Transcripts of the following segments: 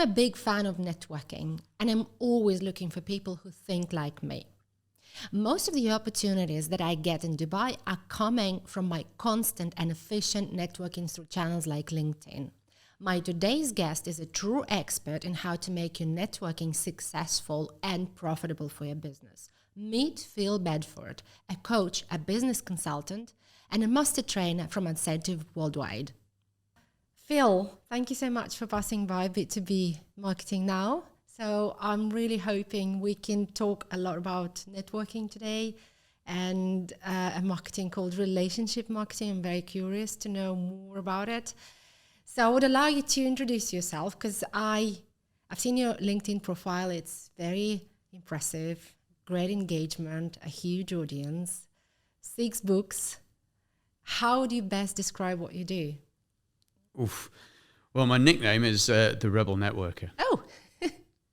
I'm a big fan of networking, and I'm always looking for people who think like me. Most of the opportunities that I get in Dubai are coming from my constant and efficient networking through channels like LinkedIn. My today's guest is a true expert in how to make your networking successful and profitable for your business. Meet Phil Bedford, a coach, a business consultant, and a master trainer from Incentive Worldwide. Phil, thank you so much for passing by B2B Marketing Now. So I'm really hoping we can talk a lot about networking today and a marketing called relationship marketing. I'm very curious to know more about it. So I would allow you to introduce yourself because I've seen your LinkedIn profile. It's very impressive, great engagement, a huge audience, 6 books. How do you best describe what you do? Oof. Well, my nickname is the Rebel Networker. Oh.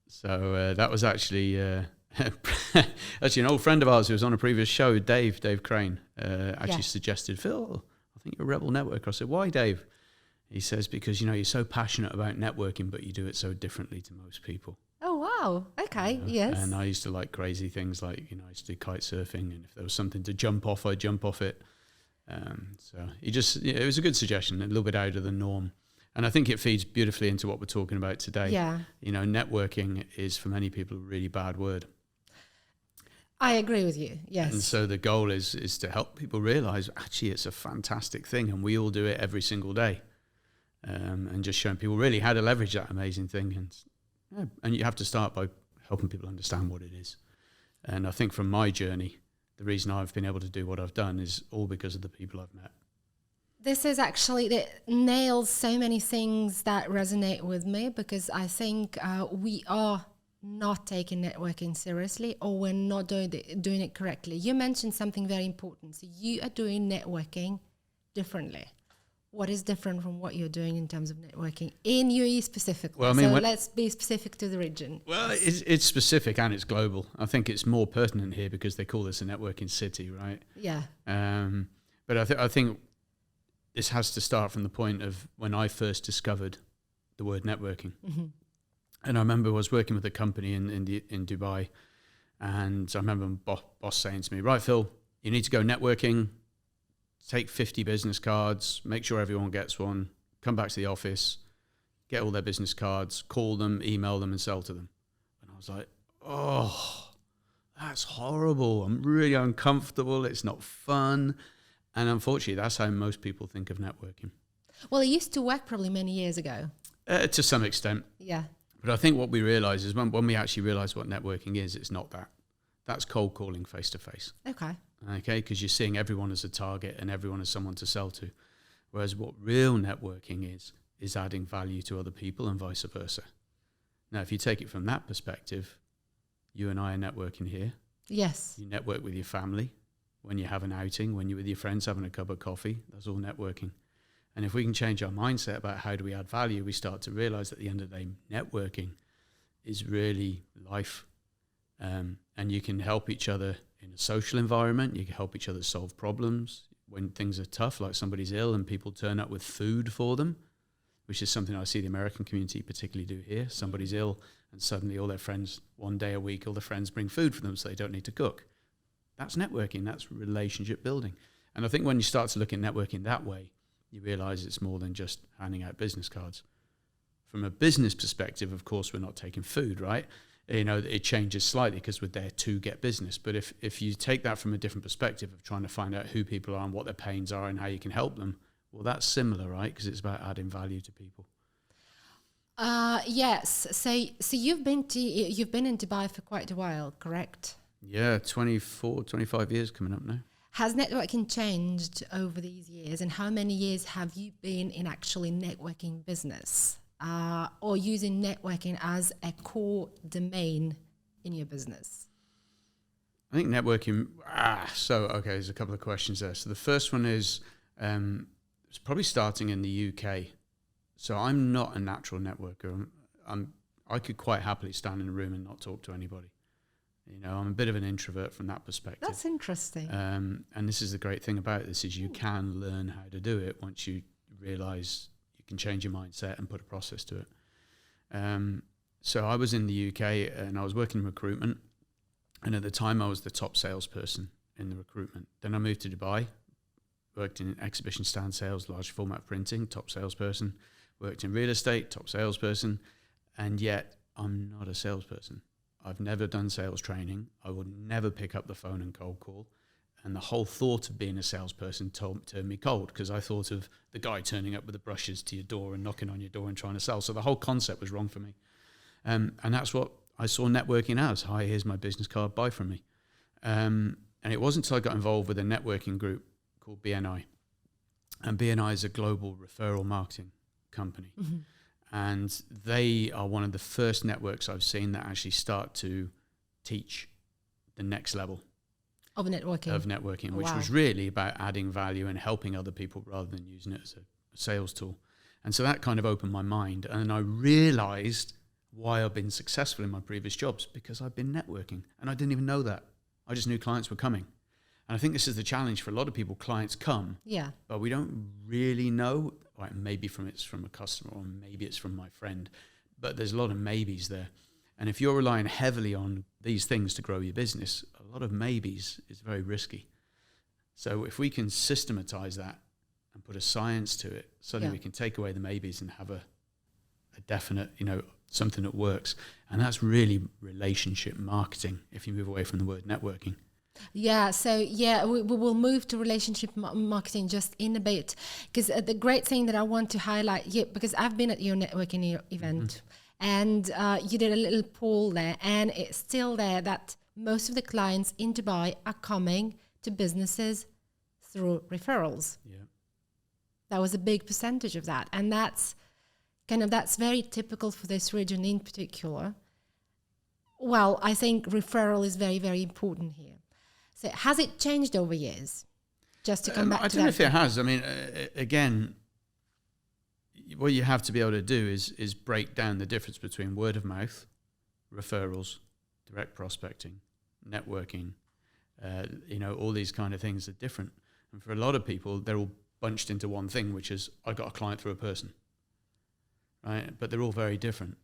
So that was actually an old friend of ours who was on a previous show, Dave Crane, suggested, Phil, I think you're a Rebel Networker. I said, why, Dave? He says, because, you're so passionate about networking, but you do it so differently to most people. Oh, wow. Okay, yes. And I used to like crazy things like, I used to do kite surfing, and if there was something to jump off, I'd jump off it. So it was a good suggestion, a little bit out of the norm. And I think it feeds beautifully into what we're talking about today. Yeah. Networking is for many people a really bad word. I agree with you, yes. And so the goal is to help people realize, actually, it's a fantastic thing, and we all do it every single day. And just showing people really how to leverage that amazing thing. And you have to start by helping people understand what it is. And I think from my journey, the reason I've been able to do what I've done is all because of the people I've met. This is actually, that nails so many things that resonate with me, because I think we are not taking networking seriously, or we're not doing it correctly. You mentioned something very important. So you are doing networking differently. What is different from what you're doing in terms of networking in UAE specifically? Well, let's be specific to the region. Well, it's specific and it's global. I think it's more pertinent here because they call this a networking city, right? Yeah. But I think this has to start from the point of when I first discovered the word networking. Mm-hmm. And I remember I was working with a company in Dubai, and I remember my boss saying to me, right, Phil, you need to go networking, take 50 business cards, make sure everyone gets one, come back to the office, get all their business cards, call them, email them, and sell to them. And I was like, oh, that's horrible. I'm really uncomfortable. It's not fun. And unfortunately, that's how most people think of networking. Well, it used to work probably many years ago. To some extent. Yeah. But I think what we realize is when we actually realize what networking is, it's not that. That's cold calling face to face. Okay. Okay, because you're seeing everyone as a target and everyone as someone to sell to. Whereas what real networking is adding value to other people and vice versa. Now, if you take it from that perspective, you and I are networking here. Yes. You network with your family when you have an outing, when you're with your friends having a cup of coffee. That's all networking. And if we can change our mindset about how do we add value, we start to realize at the end of the day, networking is really life. And you can help each other in a social environment. You can help each other solve problems. When things are tough, like somebody's ill and people turn up with food for them, which is something I see the American community particularly do here. Somebody's ill and suddenly all their friends, one day a week, all their friends bring food for them so they don't need to cook. That's networking. That's relationship building. And I think when you start to look at networking that way, you realize it's more than just handing out business cards. From a business perspective, of course, we're not taking food, right? It changes slightly because we're there to get business. But if you take that from a different perspective of trying to find out who people are and what their pains are and how you can help them, well, that's similar, right? Because it's about adding value to people. Yes. So you've been in Dubai for quite a while, correct? Yeah, 25 years coming up now. Has networking changed over these years, and how many years have you been in actually networking business? Or using networking as a core domain in your business? I think networking, there's a couple of questions there. So the first one is, it's probably starting in the UK. So I'm not a natural networker. I could quite happily stand in a room and not talk to anybody. I'm a bit of an introvert from that perspective. That's interesting. And this is the great thing about this is you can learn how to do it once you realize you can change your mindset and put a process to it. So I was in the UK and I was working in recruitment. And at the time I was the top salesperson in the recruitment. Then I moved to Dubai, worked in exhibition stand sales, large format printing, top salesperson, worked in real estate, top salesperson. And yet I'm not a salesperson. I've never done sales training. I would never pick up the phone and cold call. And the whole thought of being a salesperson turned me cold, because I thought of the guy turning up with the brushes to your door and knocking on your door and trying to sell. So the whole concept was wrong for me. And that's what I saw networking as. Hi, here's my business card, buy from me. And it wasn't until I got involved with a networking group called BNI. And BNI is a global referral marketing company. Mm-hmm. And they are one of the first networks I've seen that actually start to teach the next level of networking, which was really about adding value and helping other people rather than using it as a sales tool. And so that kind of opened my mind. And I realized why I've been successful in my previous jobs, because I've been networking. And I didn't even know that. I just knew clients were coming. And I think this is the challenge for a lot of people. Clients come, but we don't really know. Right, maybe it's from a customer, or maybe it's from my friend. But there's a lot of maybes there. And if you're relying heavily on these things to grow your business, a lot of maybes is very risky. So if we can systematize that and put a science to it, suddenly we can take away the maybes and have a definite, something that works. And that's really relationship marketing, if you move away from the word networking. Yeah, so we will move to relationship marketing just in a bit, because the great thing that I want to highlight, because I've been at your networking event, and you did a little poll there, and it's still there that most of the clients in Dubai are coming to businesses through referrals. Yeah, that was a big percentage of that, and that's very typical for this region in particular. Well, I think referral is very, very important here. So has it changed over years? Just to come back to that. I don't know if it has. I mean, again, what you have to be able to do is break down the difference between word of mouth, referrals, direct prospecting, networking. All these kind of things are different. And for a lot of people, they're all bunched into one thing, which is, I got a client through a person, right? But they're all very different.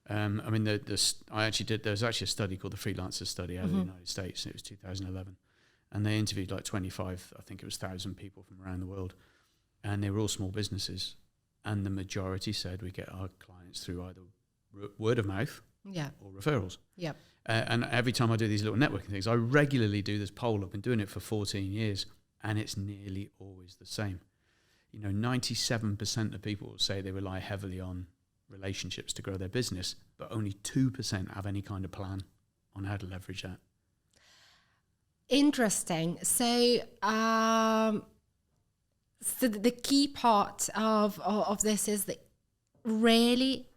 There's actually a study called the Freelancer Study out of the United States, and it was 2011. And they interviewed like 25, I think it was 1,000 people from around the world. And they were all small businesses. And the majority said we get our clients through either word of mouth or referrals. Yep. And every time I do these little networking things, I regularly do this poll. I've been doing it for 14 years, and it's nearly always the same. 97% of people will say they rely heavily on relationships to grow their business, but only 2% have any kind of plan on how to leverage that. Interesting. So, the key part of this is that really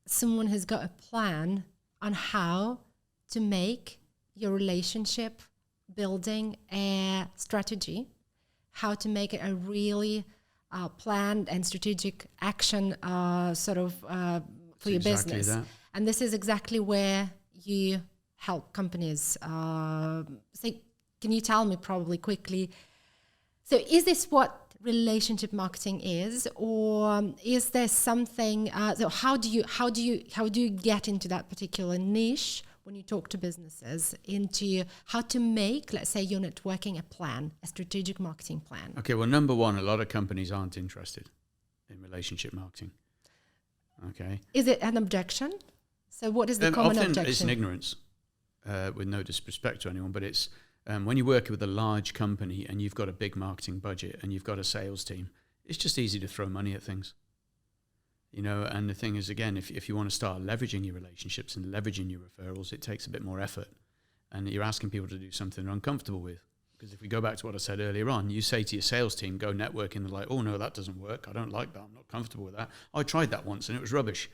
someone has got a plan on how to make your relationship building a strategy, how to make it a really planned and strategic action for your business. That. And this is exactly where you help companies. Can you tell me probably quickly, so is this what relationship marketing is, or is there something, so how do you get into that particular niche when you talk to businesses, into how to make, let's say, your networking a strategic marketing plan? Okay, well, number one, a lot of companies aren't interested in relationship marketing. Okay. Is it an objection? So what is the common objection? Often it's an ignorance, with no disrespect to anyone, but it's when you work with a large company and you've got a big marketing budget and you've got a sales team, it's just easy to throw money at things. And the thing is, again, if you want to start leveraging your relationships and leveraging your referrals, it takes a bit more effort. And you're asking people to do something they're uncomfortable with. Because if we go back to what I said earlier on, you say to your sales team, go networking, they're like, oh no, that doesn't work. I don't like that. I'm not comfortable with that. I tried that once and it was rubbish,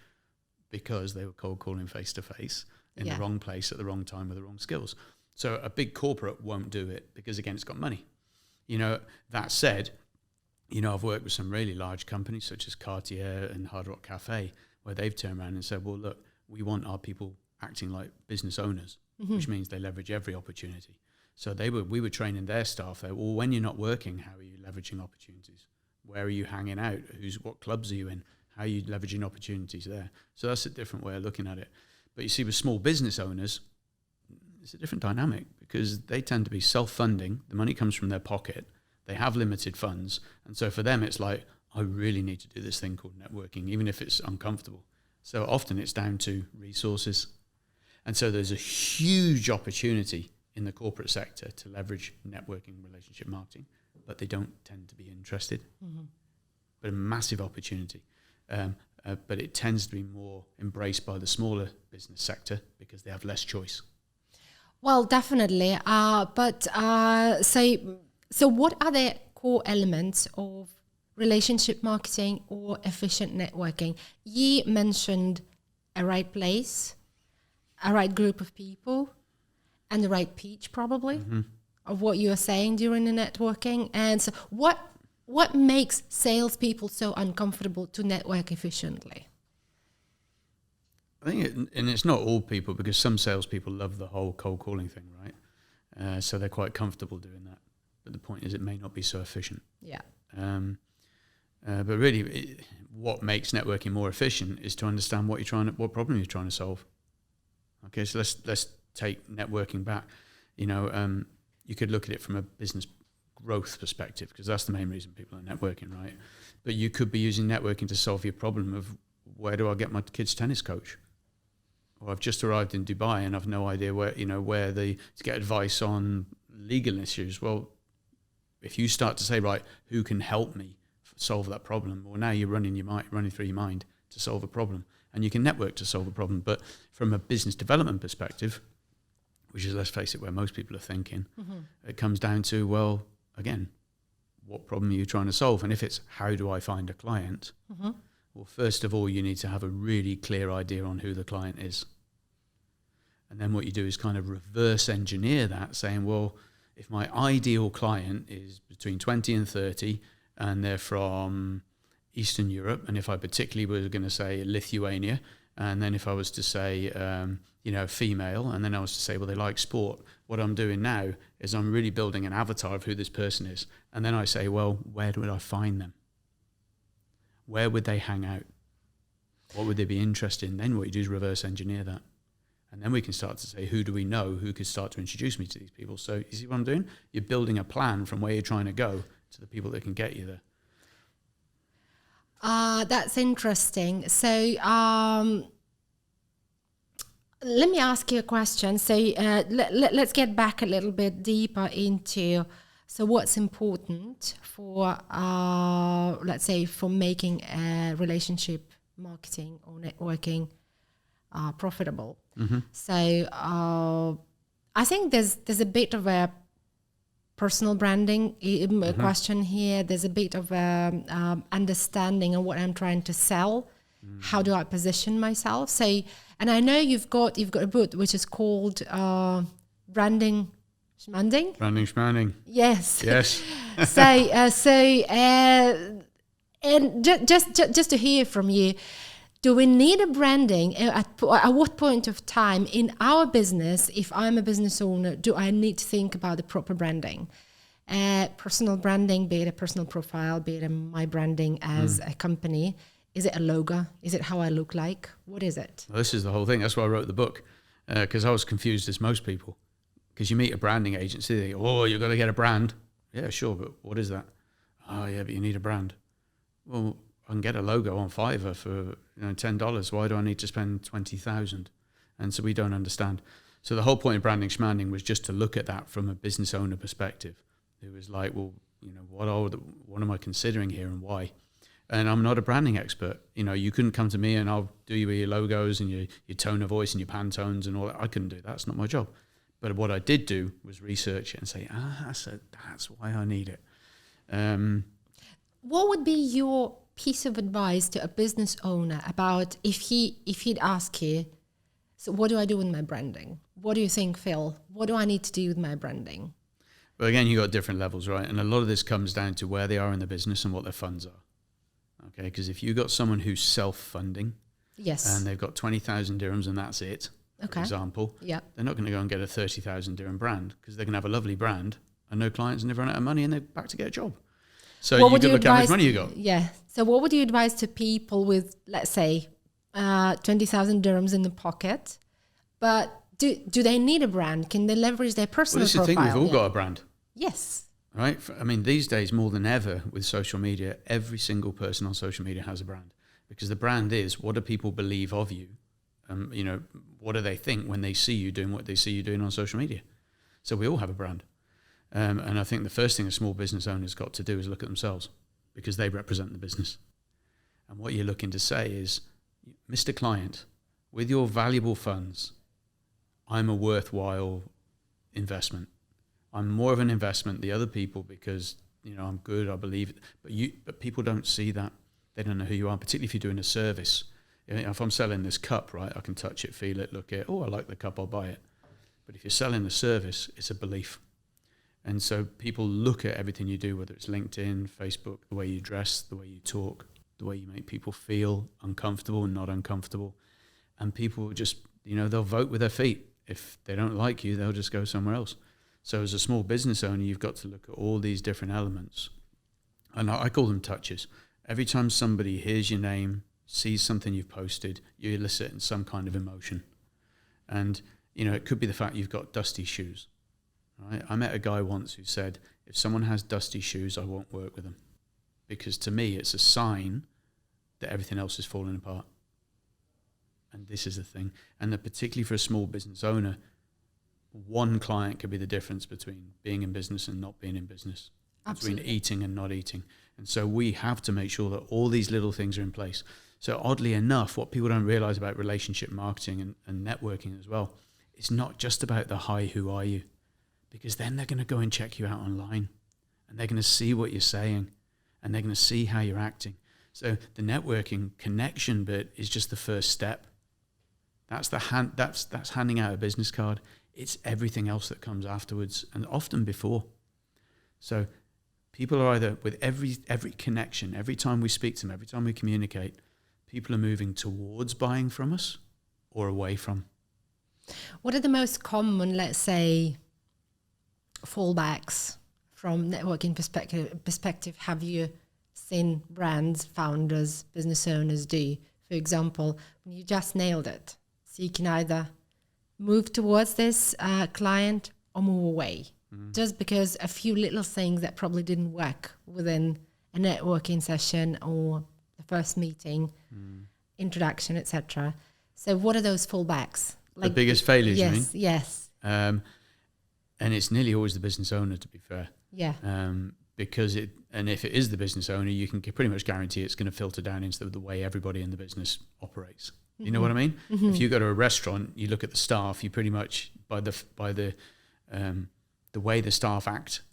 because they were cold calling face to face in the wrong place at the wrong time with the wrong skills. So a big corporate won't do it because, again, it's got money. That said, I've worked with some really large companies such as Cartier and Hard Rock Cafe, where they've turned around and said, well, look, we want our people acting like business owners, which means they leverage every opportunity. So we were training their staff there. Well, when you're not working, how are you leveraging opportunities? Where are you hanging out? What clubs are you in? How are you leveraging opportunities there? So that's a different way of looking at it. But you see, with small business owners, it's a different dynamic because they tend to be self-funding. The money comes from their pocket. They have limited funds. And so for them, it's like, I really need to do this thing called networking, even if it's uncomfortable. So often it's down to resources. And so there's a huge opportunity in the corporate sector to leverage networking relationship marketing, but they don't tend to be interested. Mm-hmm. But a massive opportunity. But it tends to be more embraced by the smaller business sector because they have less choice. Well, definitely. So what are the core elements of relationship marketing or efficient networking? You mentioned a right place, a right group of people, and the right pitch probably of what you are saying during the networking. And so what makes salespeople so uncomfortable to network efficiently? I think, and it's not all people, because some salespeople love the whole cold calling thing, right? So they're quite comfortable doing that. But the point is, it may not be so efficient. Yeah. But really, what makes networking more efficient is to understand what problem you're trying to solve. Okay, so let's take networking back. You could look at it from a business growth perspective, because that's the main reason people are networking, right? But you could be using networking to solve your problem of, where do I get my kid's tennis coach? Or I've just arrived in Dubai and I've no idea where to get advice on legal issues. Well, if you start to say, right, who can help me solve that problem? Well, now you're running through your mind to solve a problem, and you can network to solve a problem. But from a business development perspective, which is, let's face it, where most people are thinking, it comes down to, well, again, what problem are you trying to solve? And if it's, how do I find a client? Well, first of all, you need to have a really clear idea on who the client is. And then what you do is kind of reverse engineer that, saying, well, if my ideal client is between 20 and 30, and they're from Eastern Europe, and if I particularly was going to say Lithuania, and then if I was to say, female, and then I was to say, well, they like sport, what I'm doing now is I'm really building an avatar of who this person is. And then I say, well, where would I find them? Where would they hang out? What would they be interested in? Then what you do is reverse engineer that. And then we can start to say, who do we know who could start to introduce me to these people? So you see what I'm doing? You're building a plan from where you're trying to go to the people that can get you there. That's interesting. So let me ask you a question. So let's get back a little bit deeper into, so what's important for, let's say, for making a relationship marketing or networking profitable. So I think there's a bit of a personal branding question here. There's a bit of a understanding of what I'm trying to sell. How do I position myself? So, and I know you've got a book which is called Branding Schmanding. Branding Schmanding. Yes. Yes. And just to hear from you, do we need a branding? At what point of time in our business, if I'm a business owner, do I need to think about the proper branding? Personal branding, be it a personal profile, be it my branding as a company. Is it a logo? Is it how I look like? What is it? Well, this is the whole thing. That's why I wrote the book, because I was confused as most people. Because you meet a branding agency, they go, oh, you've got to get a brand. Yeah, sure, but what is that? Oh, yeah, but you need a brand. Well, I can get a logo on Fiverr for $10. Why do I need to spend $20,000? And so we don't understand. So the whole point of Branding Schmanding was just to look at that from a business owner perspective. It was like, well, what am I considering here and why? And I'm not a branding expert. You couldn't come to me and I'll do you with your logos and your tone of voice and your Pantones and all that. I couldn't do that. That's not my job. But what I did do was research it and say, so that's why I need it. What would be your piece of advice to a business owner about if he'd ask you, so what do I do with my branding? What do you think, Phil? What do I need to do with my branding? Well, again, you got different levels, right? And a lot of this comes down to where they are in the business and what their funds are. Okay, because if you got someone who's self-funding, yes, and they've got 20,000 dirhams and that's it, for example, yeah, they're not going to go and get a 30,000 dirham brand because they're going to have a lovely brand and no clients and they've run out of money and they're back to get a job. So you can look how much money you got. Yeah. So what would you advise to people with, let's say, 20,000 dirhams in the pocket, but do they need a brand? Can they leverage their personal profile? Well, this is the thing, we've all got a brand. Yes. Right? I mean, these days, more than ever with social media, every single person on social media has a brand, because the brand is, what do people believe of you? You know, what do they think when they see you doing what they see you doing on social media? So we all have a brand. And I think the first thing a small business owner's got to do is look at themselves, because they represent the business. And what you're looking to say is, Mr. Client, with your valuable funds, I'm a worthwhile investment. I'm more of an investment than the other people because, you know, I'm good, I believe it. But people don't see that. They don't know who you are, particularly if you're doing a service. You know, if I'm selling this cup, right, I can touch it, feel it, look at it. Oh, I like the cup, I'll buy it. But if you're selling a service, it's a belief. And so people look at everything you do, whether it's LinkedIn, Facebook, the way you dress, the way you talk, the way you make people feel uncomfortable and not uncomfortable. And people just, you know, they'll vote with their feet. If they don't like you, they'll just go somewhere else. So as a small business owner, you've got to look at all these different elements. And I call them touches. Every time somebody hears your name, sees something you've posted, you elicit some kind of emotion. And, you know, it could be the fact you've got dusty shoes. Right? I met a guy once who said, if someone has dusty shoes, I won't work with them. Because to me, it's a sign that everything else is falling apart. And this is the thing. And particularly for a small business owner, one client could be the difference between being in business and not being in business. Absolutely. Between eating and not eating. And so we have to make sure that all these little things are in place. So oddly enough, what people don't realize about relationship marketing and networking as well, it's not just about the hi, who are you? Because then they're going to go and check you out online, and they're going to see what you're saying, and they're going to see how you're acting. So the networking connection bit is just the first step. That's that's handing out a business card. It's everything else that comes afterwards, and often before. So people are either, with every connection, every time we speak to them, every time we communicate, people are moving towards buying from us or away from. What are the most common, let's say, fallbacks from networking perspective have you seen brands, founders, business owners do? For example, when you just nailed it, so you can either move towards this client or move away, just because a few little things that probably didn't work within a networking session or the first meeting, introduction, etc. So what are those fallbacks? Like the biggest failures, yes, you mean? Yes. And it's nearly always the business owner, to be fair. Yeah. Because if it is the business owner, you can pretty much guarantee it's going to filter down into the way everybody in the business operates. You know what I mean? If you go to a restaurant, you look at the staff, you pretty much, by the way the staff act,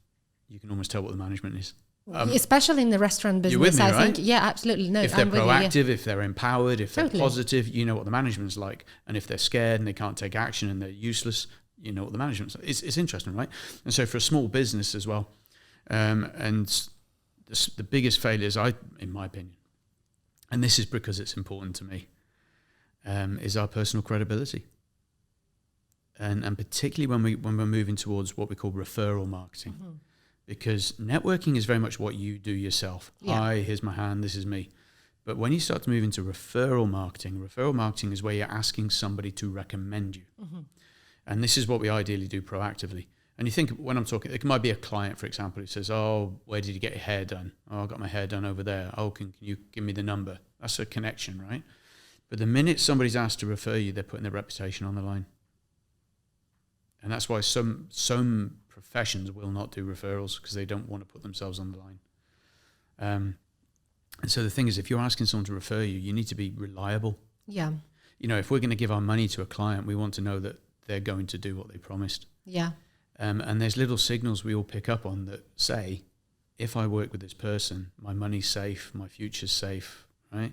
you can almost tell what the management is. Especially in the restaurant business, you're with me, I right? think. Yeah, absolutely. No, if they're I'm proactive, with you, if they're empowered, if Totally. they're positive, you know what the management's like. And if they're scared and they can't take action and they're useless, you know what the management's like. It's interesting, right? And so for a small business as well, and the biggest failures, in my opinion, and this is because it's important to me, is our personal credibility. And particularly when we're moving towards what we call referral marketing. Because networking is very much what you do yourself. Yeah. Hi, here's my hand, this is me. But when you start to move into referral marketing is where you're asking somebody to recommend you. And this is what we ideally do proactively. And you think, when I'm talking, it might be a client, for example, who says, oh, where did you get your hair done? Oh, I got my hair done over there. Oh, can you give me the number? That's a connection, right? But the minute somebody's asked to refer you, they're putting their reputation on the line. And that's why some professions will not do referrals, because they don't want to put themselves on the line. And so the thing is, if you're asking someone to refer you, you need to be reliable. Yeah. You know, if we're going to give our money to a client, we want to know that they're going to do what they promised. Yeah. And there's little signals we all pick up on that say, if I work with this person, my money's safe, my future's safe, right?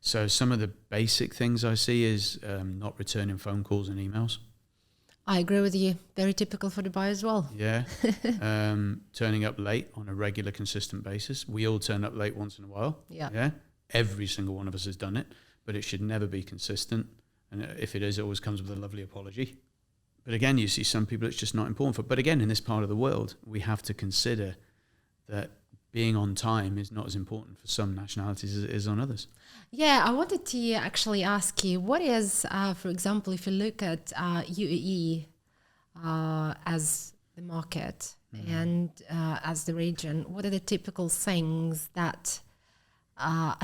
So some of the basic things I see is not returning phone calls and emails. I agree with you. Very typical for Dubai as well. Yeah. Turning up late on a regular, consistent basis. We all turn up late once in a while. Yeah. Yeah. Every single one of us has done it, but it should never be consistent. And if it is, it always comes with a lovely apology. But again, you see some people it's just not important for. But again, in this part of the world, we have to consider that being on time is not as important for some nationalities as it is on others. Yeah, I wanted to actually ask you, what is, for example, if you look at UAE as the market and as the region, what are the typical things that are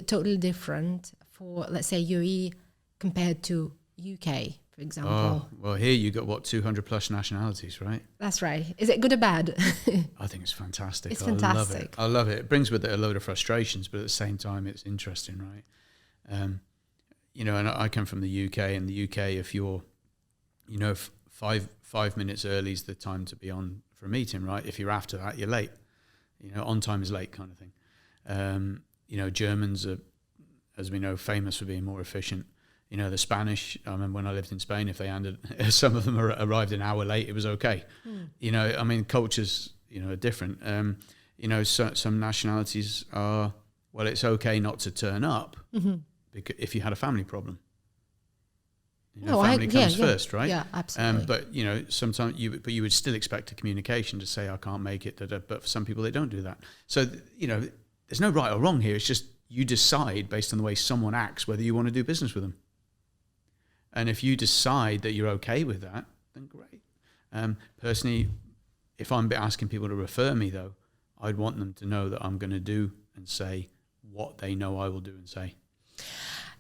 totally different for, let's say, UAE compared to UK, for example? Oh, well, here you got, 200 plus nationalities, right? That's right. Is it good or bad? I think it's fantastic. It's fantastic. I love it. It brings with it a load of frustrations, but at the same time, it's interesting, right? And I come from the UK. In the UK, if you're, 5 minutes early is the time to be on for a meeting, right? If you're after that, you're late. On time is late kind of thing. Germans are, as we know, famous for being more efficient. The Spanish, I remember when I lived in Spain, if they some of them arrived an hour late, it was okay. Cultures, are different. Some nationalities are, well, it's okay not to turn up because if you had a family problem. Family comes first, right? Yeah, absolutely. But sometimes you would still expect a communication to say I can't make it. But for some people, they don't do that. So there's no right or wrong here. It's just you decide based on the way someone acts whether you want to do business with them. And if you decide that you're okay with that, then great. Personally, if I'm asking people to refer me, though, I'd want them to know that I'm going to do and say what they know I will do and say.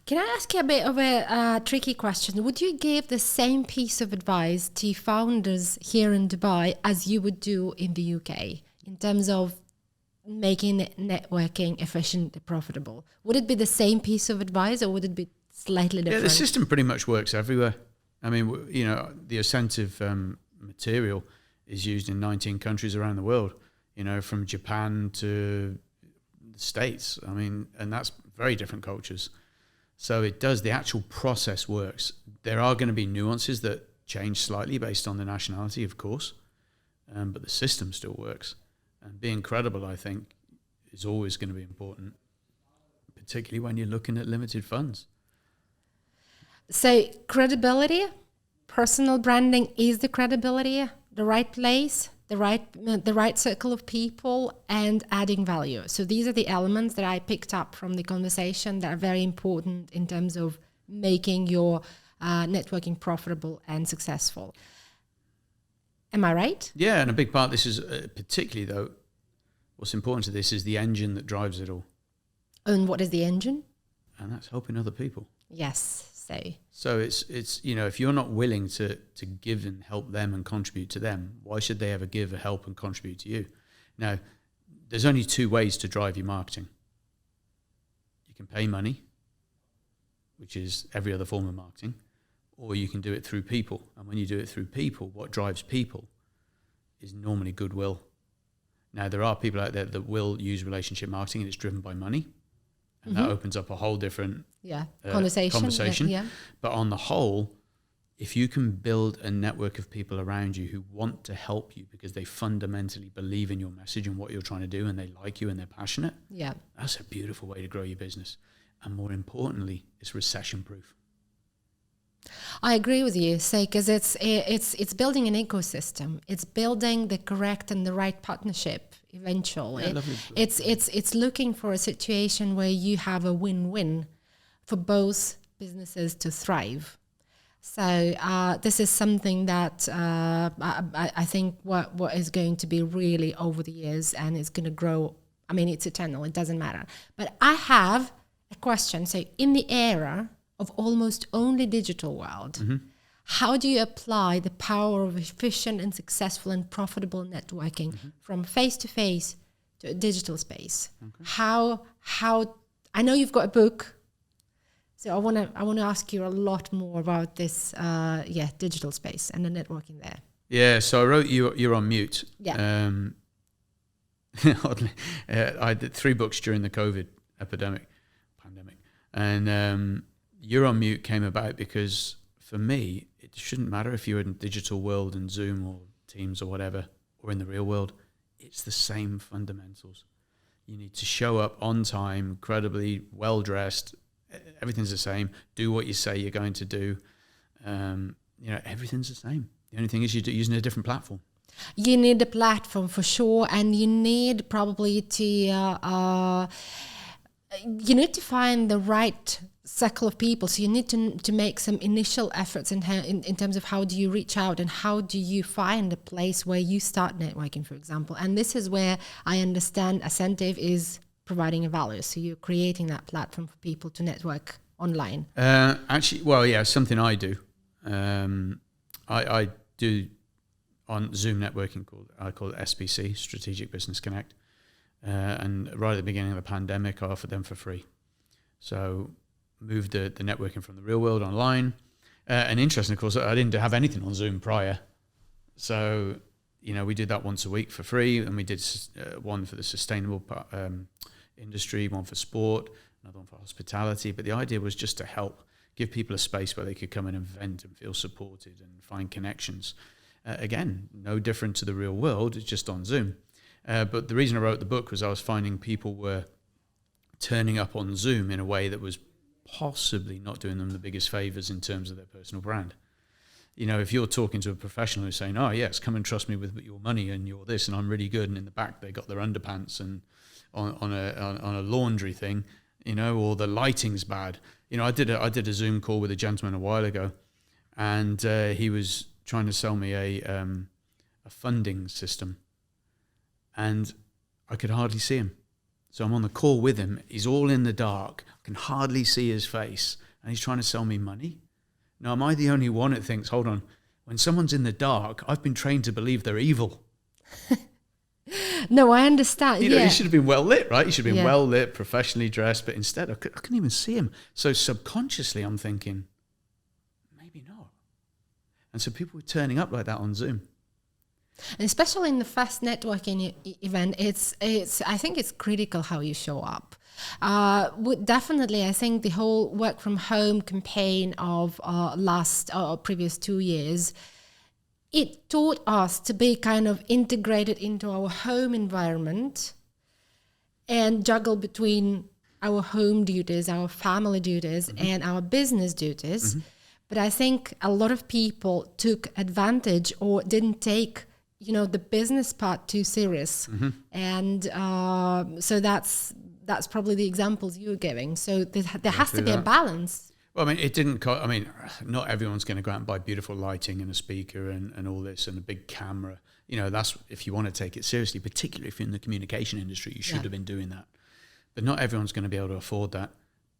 Can I ask you a bit of a tricky question? Would you give the same piece of advice to founders here in Dubai as you would do in the UK in terms of making networking efficient and profitable? Would it be the same piece of advice or would it be slightly different? Yeah, the system pretty much works everywhere. I mean, the incentive material is used in 19 countries around the world, from Japan to the States. I mean, and that's very different cultures. So the actual process works. There are going to be nuances that change slightly based on the nationality, of course, but the system still works. And being credible, I think, is always going to be important, particularly when you're looking at limited funds. So credibility, personal branding is the credibility, the right place, the right circle of people, and adding value. So these are the elements that I picked up from the conversation that are very important in terms of making your networking profitable and successful. Am I right? Yeah, and a big part of this is particularly, though, what's important to this is the engine that drives it all. And what is the engine? And that's helping other people. Yes. So it's if you're not willing to give and help them and contribute to them, why should they ever give, help and contribute to you? Now, there's only two ways to drive your marketing. You can pay money, which is every other form of marketing, or you can do it through people. And when you do it through people, what drives people is normally goodwill. Now, there are people out there that will use relationship marketing and it's driven by money. And that opens up a whole different conversation. Yeah. But on the whole, if you can build a network of people around you who want to help you because they fundamentally believe in your message and what you're trying to do and they like you and they're passionate, that's a beautiful way to grow your business. And more importantly, it's recession-proof. I agree with you, because it's building an ecosystem. It's building the correct and the right partnership eventually. Yeah, it's looking for a situation where you have a win-win for both businesses to thrive. So this is something that I think what is going to be really over the years, and it's going to grow. I mean, it's eternal. It doesn't matter. But I have a question. So in the era of almost only digital world, how do you apply the power of efficient and successful and profitable networking from face-to-face to a digital space? How I know you've got a book, so I want to ask you a lot more about this digital space and the networking there. Yeah, so I wrote You're on Mute. Yeah. Oddly, I did 3 books during the COVID pandemic, and You're on Mute came about because for me, it shouldn't matter if you're in the digital world and Zoom or Teams or whatever, or in the real world, it's the same fundamentals. You need to show up on time, credibly, well-dressed, everything's the same, do what you say you're going to do. Everything's the same. The only thing is you're using a different platform. You need a platform for sure, and you need probably to you need to find the right circle of people. So you need to make some initial efforts in terms of how do you reach out and how do you find a place where you start networking, for example. And this is where I understand Ascentive is providing a value. So you're creating that platform for people to network online. Actually, well, yeah, something I do. I do on Zoom networking I call it SBC, Strategic Business Connect. And right at the beginning of the pandemic, I offered them for free. So moved the networking from the real world online. And interesting, of course, I didn't have anything on Zoom prior. So, we did that once a week for free. And we did one for the sustainable industry, one for sport, another one for hospitality. But the idea was just to help give people a space where they could come in and vent and feel supported and find connections. Again, no different to the real world, it's just on Zoom. But the reason I wrote the book was I was finding people were turning up on Zoom in a way that was possibly not doing them the biggest favors in terms of their personal brand. If you're talking to a professional who's saying, oh, yes, come and trust me with your money and you're this and I'm really good, and in the back they got their underpants and on a laundry thing, or the lighting's bad. I did a Zoom call with a gentleman a while ago, and he was trying to sell me a funding system, and I could hardly see him. So I'm on the call with him. He's all in the dark. I can hardly see his face, and he's trying to sell me money. Now, am I the only one that thinks, hold on, when someone's in the dark, I've been trained to believe they're evil. No, I understand. You should have been well lit, right? You should have been well lit, professionally dressed, but instead I couldn't even see him. So subconsciously I'm thinking, maybe not. And so people were turning up like that on Zoom. And especially in the first networking event, I think it's critical how you show up. Definitely, I think the whole work from home campaign of previous 2 years, it taught us to be kind of integrated into our home environment and juggle between our home duties, our family duties, and our business duties. But I think a lot of people took advantage or didn't take the business part too serious. And so that's probably the examples you're giving. So there has to be a balance. Well, it didn't not everyone's going to go out and buy beautiful lighting and a speaker and all this and a big camera. That's if you want to take it seriously, particularly if you're in the communication industry, you should have been doing that. But not everyone's going to be able to afford that.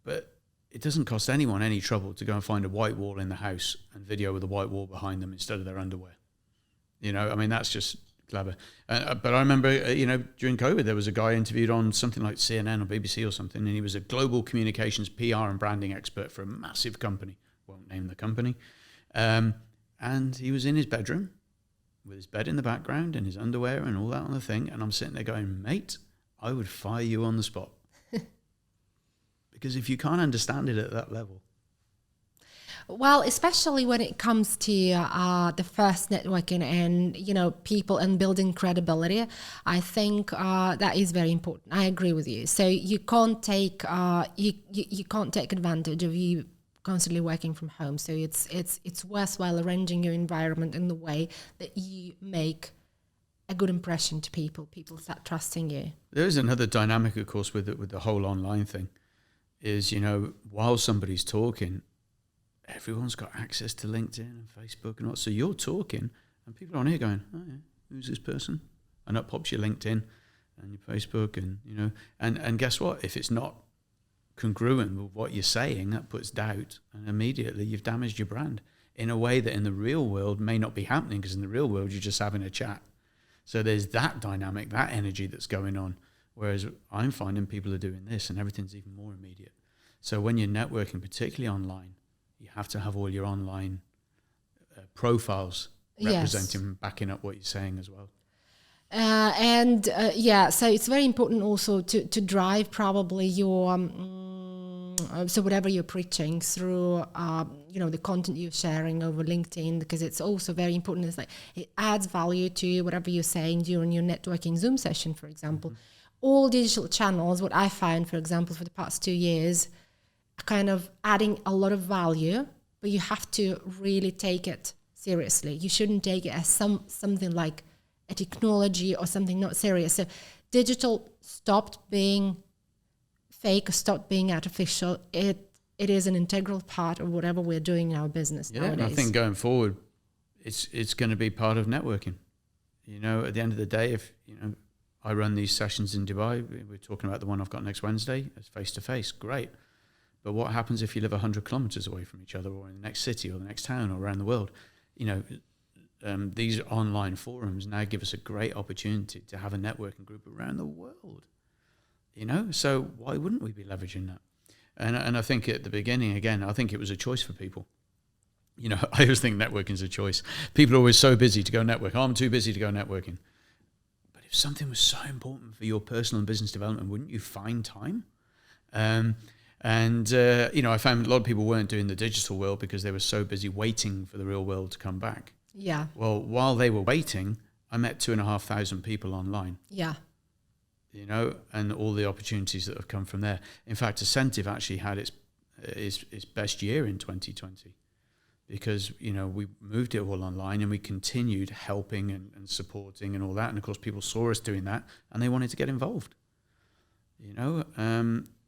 But it doesn't cost anyone any trouble to go and find a white wall in the house and video with a white wall behind them instead of their underwear. That's just clever. But I remember, during COVID, there was a guy interviewed on something like CNN or BBC or something, and he was a global communications, PR and branding expert for a massive company. Won't name the company. And he was in his bedroom with his bed in the background and his underwear and all that on the thing. And I'm sitting there going, mate, I would fire you on the spot. Because if you can't understand it at that level. Well, especially when it comes to the first networking and people and building credibility, I think that is very important. I agree with you. So you can't take you can't take advantage of you constantly working from home. So it's worthwhile arranging your environment in the way that you make a good impression to people. People start trusting you. There is another dynamic, of course, with the whole online thing. Is while somebody's talking, everyone's got access to LinkedIn and Facebook and all. So you're talking and people are on here going, oh yeah, who's this person? And up pops your LinkedIn and your Facebook and guess what? If it's not congruent with what you're saying, that puts doubt, and immediately you've damaged your brand in a way that in the real world may not be happening, because in the real world you're just having a chat. So there's that dynamic, that energy that's going on. Whereas I'm finding people are doing this and everything's even more immediate. So when you're networking, particularly online, you have to have all your online profiles representing, backing up what you're saying as well. So it's very important also to drive probably your, so whatever you're preaching through, the content you're sharing over LinkedIn, because it's also very important. It's like it adds value to whatever you're saying during your networking Zoom session, for example. All digital channels, what I found, for example, for the past 2 years, are kind of adding a lot of value, but you have to really take it seriously. You shouldn't take it as something like a technology or something not serious. So digital stopped being fake, stopped being artificial. It is an integral part of whatever we're doing in our business nowadays. And I think going forward, it's going to be part of networking. You know, at the end of the day, if, you know, I run these sessions in Dubai, we're talking about the one I've got next Wednesday, it's face-to-face, great. But what happens if you live 100 kilometers away from each other, or in the next city or the next town or around the world? You know, these online forums now give us a great opportunity to have a networking group around the world. You know, so why wouldn't we be leveraging that? And I think at the beginning, again, I think it was a choice for people. You know, I always think networking is a choice. People are always so busy to go network. Oh, I'm too busy to go networking. But if something was so important for your personal and business development, wouldn't you find time? You know, I found a lot of people weren't doing the digital world because they were so busy waiting for the real world to come back. Yeah. Well, while they were waiting, I met 2,500 people online. Yeah. You know, and all the opportunities that have come from there. In fact, Ascentive actually had its best year in 2020 because, you know, we moved it all online and we continued helping and supporting and all that. And of course, people saw us doing that and they wanted to get involved, you know,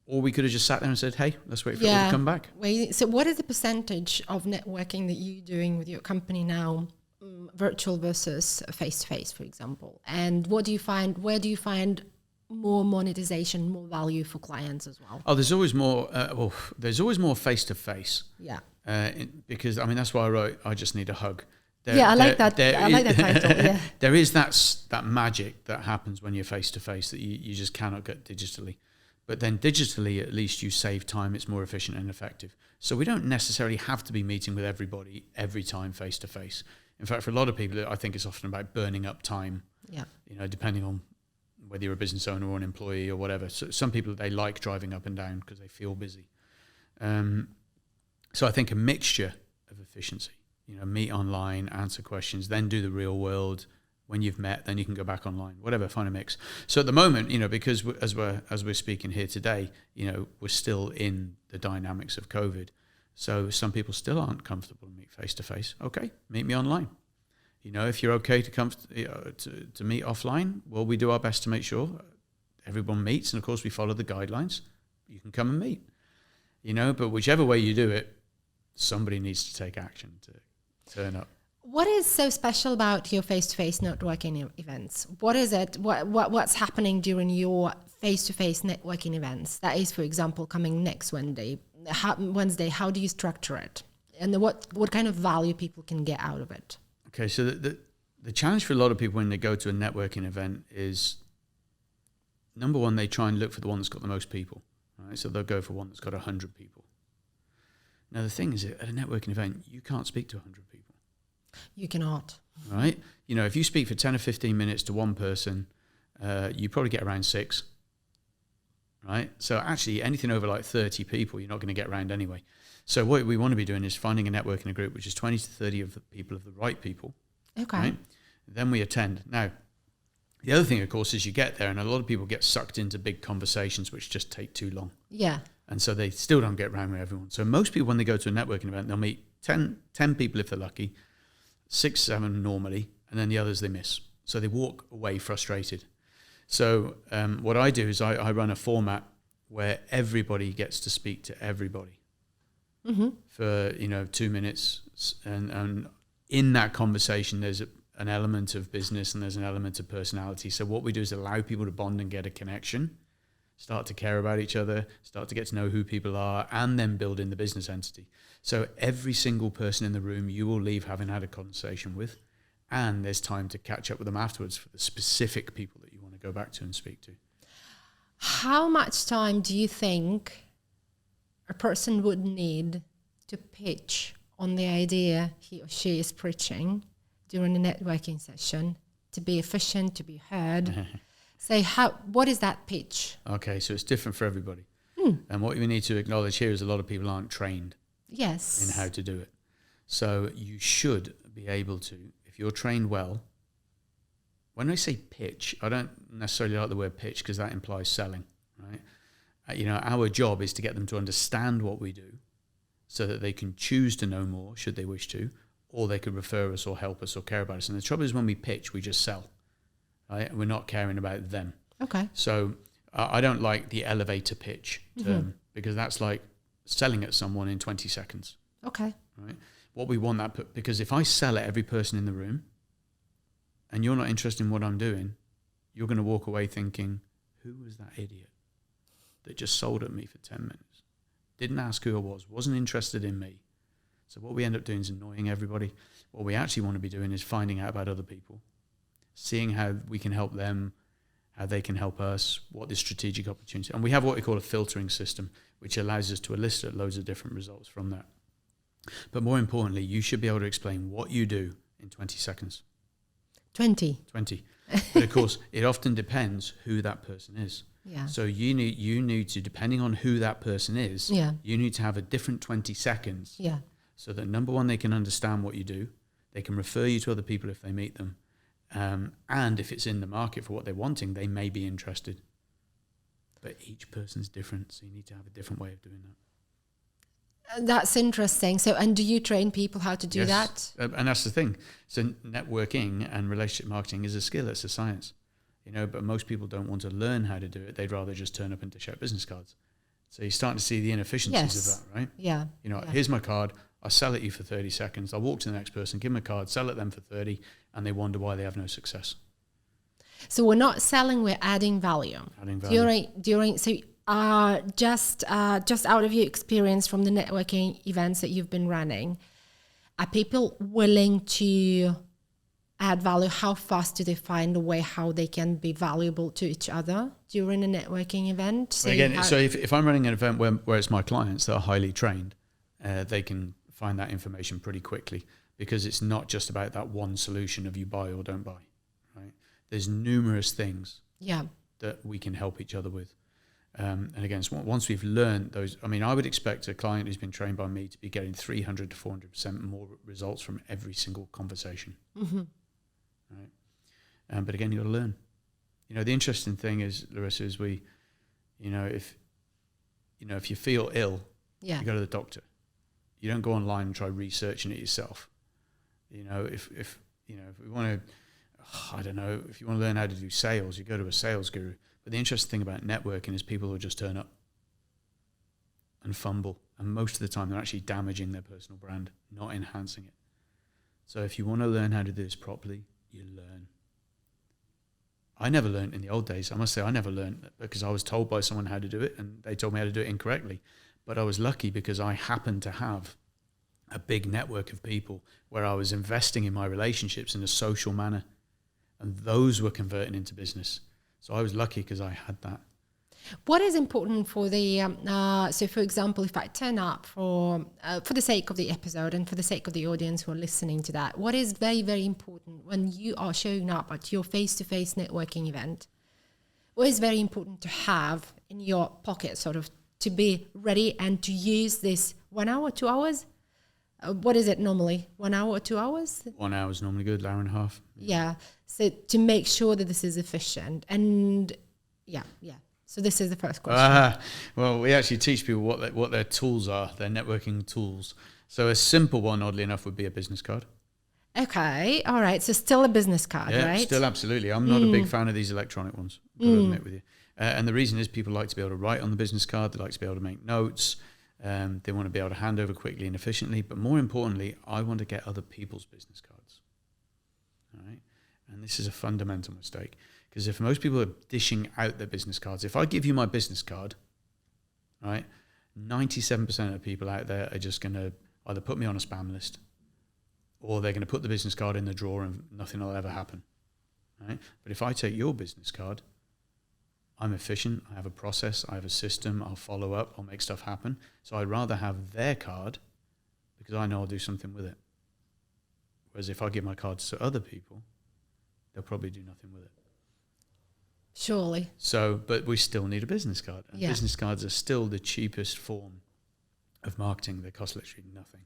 or we could have just sat there and said, hey, let's wait for it all to come back. So what is the percentage of networking that you're doing with your company now, virtual versus face-to-face, for example? And what do you find, where do you find more monetization, more value for clients as well? Oh, there's always more. There's always more face to face. Yeah. Because I mean that's why I wrote "I Just Need a Hug." I like that. I like that title. Yeah. There is that magic that happens when you're face to face that you just cannot get digitally. But then digitally, at least you save time. It's more efficient and effective. So we don't necessarily have to be meeting with everybody every time face to face. In fact, for a lot of people, I think it's often about burning up time. Yeah. You know, depending on whether you're a business owner or an employee or whatever. So some people, they like driving up and down because they feel busy. So I think a mixture of efficiency, you know, meet online, answer questions, then do the real world. When you've met, then you can go back online, whatever, find a mix. So at the moment, you know, because as we're speaking here today, you know, we're still in the dynamics of COVID. So some people still aren't comfortable to meet face to face. Okay, meet me online. You know, if you're okay to meet offline, well, we do our best to make sure everyone meets. And of course, we follow the guidelines. You can come and meet, you know, but whichever way you do it, somebody needs to take action to turn up. What is so special about your face-to-face networking events? What is it? What's happening during your face-to-face networking events? That is, for example, coming next Wednesday. How do you structure it? And what kind of value people can get out of it? Okay, so the challenge for a lot of people when they go to a networking event is, number one, they try and look for the one that's got the most people, right? So they'll go for one that's got 100 people. Now, the thing is, at a networking event, you can't speak to 100 people. You cannot. Right? You know, if you speak for 10 or 15 minutes to one person, you probably get around 6. Right? So actually, anything over like 30 people, you're not going to get around anyway. So what we want to be doing is finding a network in a group, which is 20 to 30 of the people, of the right people. Okay. Right? Then we attend. Now, the other thing, of course, is you get there and a lot of people get sucked into big conversations, which just take too long. Yeah. And so they still don't get around with everyone. So most people, when they go to a networking event, they'll meet 10 people if they're lucky, 6, 7 normally, and then the others they miss. So they walk away frustrated. So what I do is I run a format where everybody gets to speak to everybody for 2 minutes, and in that conversation there's an element of business and there's an element of personality. So what we do is allow people to bond and get a connection, start to care about each other, start to get to know who people are, and then build in the business entity. So every single person in the room you will leave having had a conversation with, and there's time to catch up with them afterwards for the specific people that you want to go back to and speak to. How much time do you think a person would need to pitch on the idea he or she is preaching during a networking session to be efficient, to be heard? Say, what is that pitch? Okay, so it's different for everybody. And what we need to acknowledge here is a lot of people aren't trained in how to do it. So you should be able to, if you're trained well. When I say pitch, I don't necessarily like the word pitch because that implies selling, right? Our job is to get them to understand what we do so that they can choose to know more should they wish to, or they could refer us or help us or care about us. And the trouble is when we pitch, we just sell. right? We're not caring about them. Okay. So I don't like the elevator pitch term because that's like selling at someone in 20 seconds. Okay. Right? What we want because if I sell at every person in the room and you're not interested in what I'm doing, you're going to walk away thinking, who was that idiot that just sold at me for 10 minutes? Didn't ask who I was, wasn't interested in me. So what we end up doing is annoying everybody. What we actually want to be doing is finding out about other people, seeing how we can help them, how they can help us, what the strategic opportunity. And we have what we call a filtering system, which allows us to elicit loads of different results from that. But more importantly, you should be able to explain what you do in 20 seconds. 20. But of course, it often depends who that person is. Yeah. So you need to, depending on who that person is, you need to have a different 20 seconds. Yeah. So that number one, they can understand what you do. They can refer you to other people if they meet them. And if it's in the market for what they're wanting, they may be interested. But each person's different, so you need to have a different way of doing that. That's interesting. So, and do you train people how to do that? And that's the thing. So networking and relationship marketing is a skill, it's a science. But most people don't want to learn how to do it. They'd rather just turn up and dish out business cards. So you're starting to see the inefficiencies of that, right? Yeah. Here's my card. I'll sell at you for 30 seconds. I'll walk to the next person, give them a card, sell at them for 30, and they wonder why they have no success. So we're not selling, we're adding value. Just out of your experience from the networking events that you've been running, are people willing to add value? How fast do they find a way how they can be valuable to each other during a networking event? So if I'm running an event where it's my clients that are highly trained, they can find that information pretty quickly, because it's not just about that one solution of you buy or don't buy, right? There's numerous things that we can help each other with. And again, once we've learned those, I would expect a client who's been trained by me to be getting 300 to 400% more results from every single conversation. Right? But again, you've got to learn. The interesting thing is, Larissa, is if you feel ill, you go to the doctor. You don't go online and try researching it yourself. If we want to, if you want to learn how to do sales, you go to a sales guru. But the interesting thing about networking is people will just turn up and fumble. And most of the time they're actually damaging their personal brand, not enhancing it. So if you want to learn how to do this properly, you learn. I never learned in the old days. I must say I never learned because I was told by someone how to do it and they told me how to do it incorrectly. But I was lucky because I happened to have a big network of people where I was investing in my relationships in a social manner. And those were converting into business. So I was lucky because I had that. What is important for the, so for example, if I turn up for the sake of the episode and for the sake of the audience who are listening to that, what is very, very important when you are showing up at your face-to-face networking event? What is very important to have in your pocket, sort of, to be ready and to use this 1 hour, 2 hours? What is it normally? 1 hour or 2 hours? 1 hour is normally good, hour and a half. Yeah. So to make sure that this is efficient and yeah. So this is the first question. Well, we actually teach people what their tools are, their networking tools. So a simple one, oddly enough, would be a business card. Okay. All right. So still a business card, right? Still absolutely. I'm not a big fan of these electronic ones, I've got to admit with you. And the reason is people like to be able to write on the business card. They like to be able to make notes. They want to be able to hand over quickly and efficiently. But more importantly, I want to get other people's business cards. All right. And this is a fundamental mistake. Because if most people are dishing out their business cards, if I give you my business card, right, 97% of people out there are just going to either put me on a spam list or they're going to put the business card in the drawer and nothing will ever happen. Right? But if I take your business card, I'm efficient, I have a process, I have a system, I'll follow up, I'll make stuff happen. So I'd rather have their card because I know I'll do something with it. Whereas if I give my cards to other people, they'll probably do nothing with it. Surely. So, but we still need a business card. And business cards are still the cheapest form of marketing. They cost literally nothing.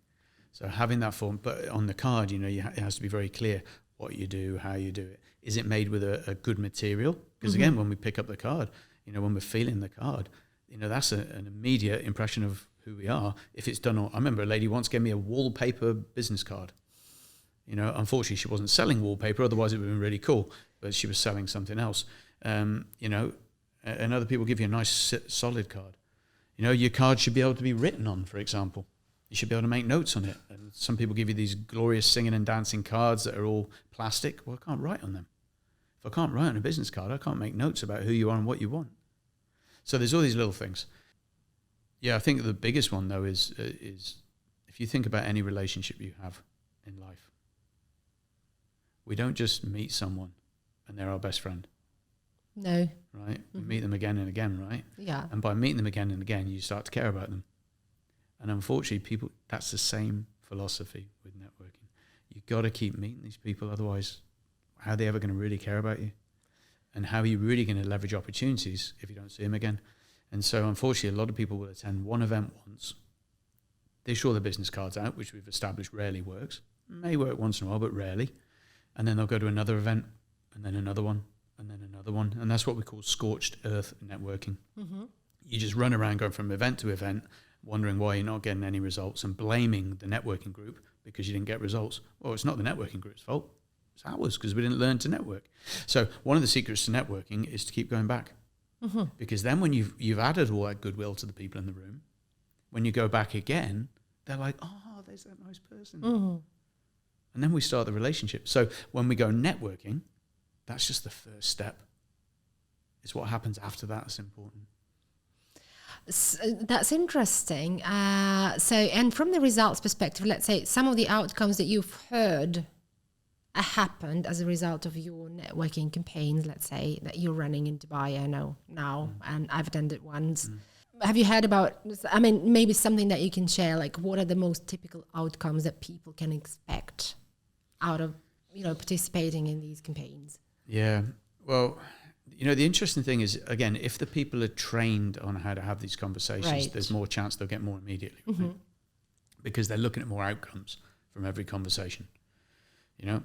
So having that form, but on the card, it has to be very clear what you do, how you do it. Is it made with a good material? Because again, when we pick up the card, when we're feeling the card, that's an immediate impression of who we are. If it's done I remember a lady once gave me a wallpaper business card. Unfortunately, she wasn't selling wallpaper. Otherwise, it would have been really cool. but she was selling something else. You know, and other people give you a nice solid card. You know, your card should be able to be written on, for example. You should be able to make notes on it. And some people give you these glorious singing and dancing cards that are all plastic. Well, I can't write on them. If I can't write on a business card, I can't make notes about who you are and what you want. So there's all these little things. Yeah, I think the biggest one, though, is if you think about any relationship you have in life, we don't just meet someone and they're our best friend. No. Right? We meet them again and again, right? Yeah. And by meeting them again and again, you start to care about them. And unfortunately, people, that's the same philosophy with networking. You've got to keep meeting these people, otherwise, how are they ever going to really care about you? And how are you really going to leverage opportunities if you don't see them again? And so, unfortunately, a lot of people will attend one event once. They show their business cards out, which we've established rarely works. May work once in a while, but rarely. And then they'll go to another event, and then another one, and then another one. And that's what we call scorched earth networking. Mm-hmm. You just run around going from event to event, wondering why you're not getting any results and blaming the networking group because you didn't get results. Well, it's not the networking group's fault. It's ours because we didn't learn to network. So one of the secrets to networking is to keep going back. Mm-hmm. Because then when you've added all that goodwill to the people in the room, when you go back again, they're like, oh, there's that nice person. Mm-hmm. And then we start the relationship. So when we go networking, that's just the first step. It's what happens after that that's important. That's interesting. And from the results perspective, let's say some of the outcomes that you've heard happened as a result of your networking campaigns, let's say, that you're running in Dubai, I know now, and I've attended ones. Have you heard about, I mean, maybe something that you can share, like what are the most typical outcomes that people can expect out of, you know, participating in these campaigns? Yeah, well, you know, the interesting thing is, again, if the people are trained on how to have these conversations, right, there's more chance they'll get more immediately, right? Mm-hmm. Because they're looking at more outcomes from every conversation, you know?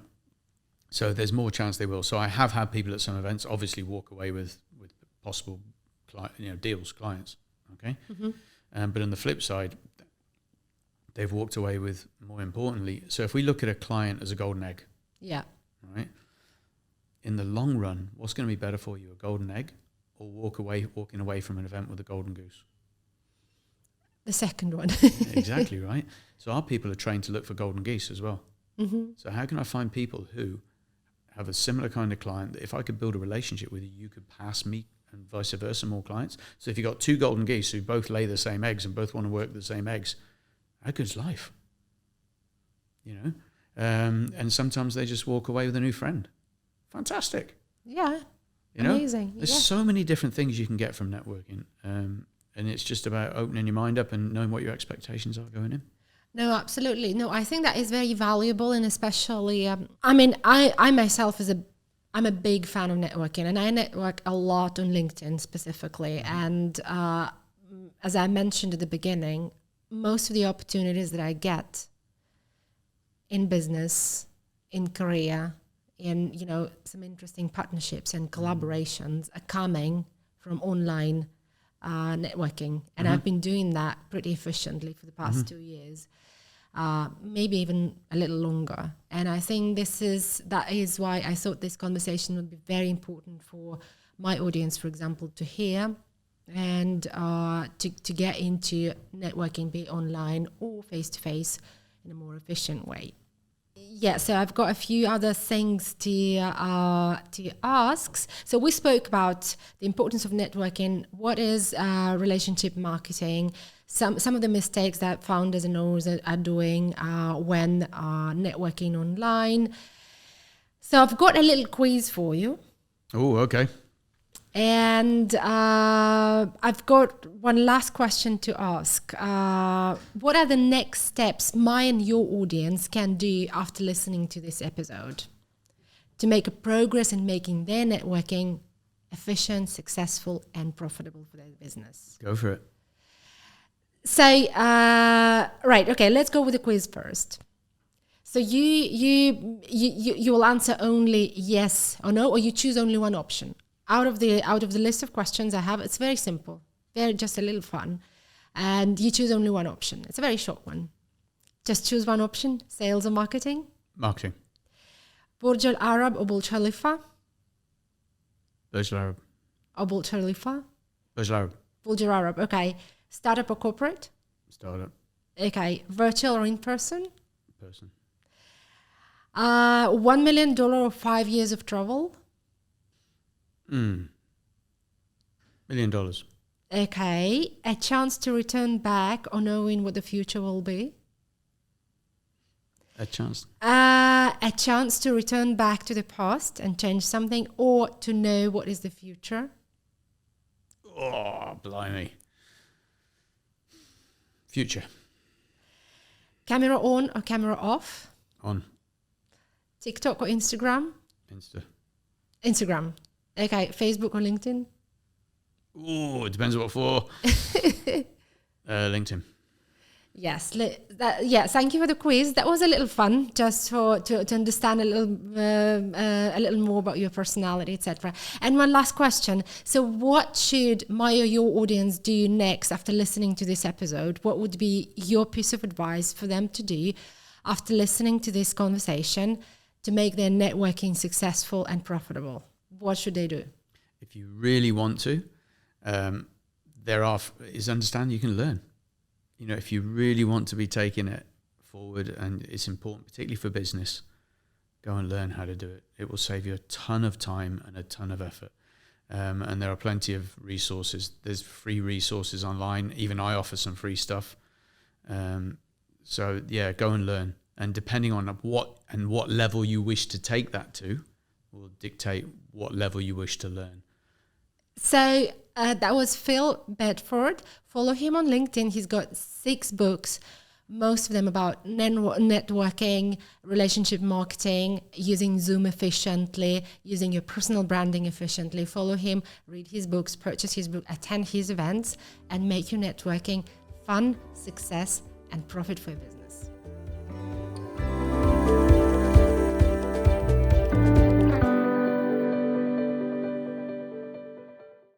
So there's more chance they will. So I have had people at some events obviously walk away with possible deals, clients, okay? Mm-hmm. But on the flip side, they've walked away with, more importantly, so if we look at a client as a golden egg, yeah, right? In the long run, what's going to be better for you, a golden egg or walking away from an event with a golden goose? The second one. Exactly, right? So our people are trained to look for golden geese as well. Mm-hmm. So how can I find people who have a similar kind of client that if I could build a relationship with you, you could pass me and vice versa more clients? So if you've got two golden geese who both lay the same eggs and both want to work the same eggs, how good's life? You know? And sometimes they just walk away with a new friend. Fantastic. Yeah. You know? Amazing. There's so many different things you can get from networking. And it's just about opening your mind up and knowing what your expectations are going in. No, absolutely. No, I think that is very valuable, and especially, I myself I'm a big fan of networking, and I network a lot on LinkedIn specifically. Mm-hmm. And as I mentioned at the beginning, most of the opportunities that I get in business, in career, in, you know, some interesting partnerships and collaborations are coming from online networking. And I've been doing that pretty efficiently for the past 2 years, maybe even a little longer. And I think that is why I thought this conversation would be very important for my audience, for example, to hear and to get into networking, be it online or face-to-face, in a more efficient way. Yeah, so I've got a few other things to ask. So we spoke about the importance of networking. What is relationship marketing? Some of the mistakes that founders and owners are doing when networking online. So I've got a little quiz for you. Oh, okay. And I've got one last question to ask. What are the next steps my and your audience can do after listening to this episode to make a progress in making their networking efficient, successful, and profitable for their business? Go for it. So, right, okay, let's go with the quiz first. So you will answer only yes or no, or you choose only one option. Out of the list of questions I have, it's very simple, very just a little fun, and you choose only one option. It's a very short one. Just choose one option: sales or marketing. Marketing. Burj Al Arab or Burj Khalifa. Burj Al Arab. Abu Khalifa? Burj Al Arab. Burj Al Arab, okay. Startup or corporate? Startup. Okay. Virtual or in person? Person. $1 million or 5 years of travel? $1 million. Okay. A chance to return back or knowing what the future will be? A chance. A chance to return back to the past and change something, or to know what is the future? Oh, blimey. Future. Camera on or camera off? On. TikTok or Instagram? Insta. Instagram. Okay. Facebook or LinkedIn? Oh, it depends what for. LinkedIn. Yes. Thank you for the quiz. That was a little fun, just to understand a little more about your personality, etc. And one last question. So, what should my or your audience do next after listening to this episode? What would be your piece of advice for them to do after listening to this conversation to make their networking successful and profitable? What should they do? If you really want to, is understand you can learn. You know, if you really want to be taking it forward, and it's important, particularly for business, go and learn how to do it. It will save you a ton of time and a ton of effort. And there are plenty of resources. There's free resources online. Even I offer some free stuff. So yeah, go and learn. And depending on what level you wish to take that to, will dictate what level you wish to learn. So that was Phil Bedford. Follow him on LinkedIn. He's got 6 books, most of them about networking, relationship marketing, using Zoom efficiently, using your personal branding efficiently. Follow him, read his books, purchase his book, attend his events, and make your networking fun, success, and profit for your business.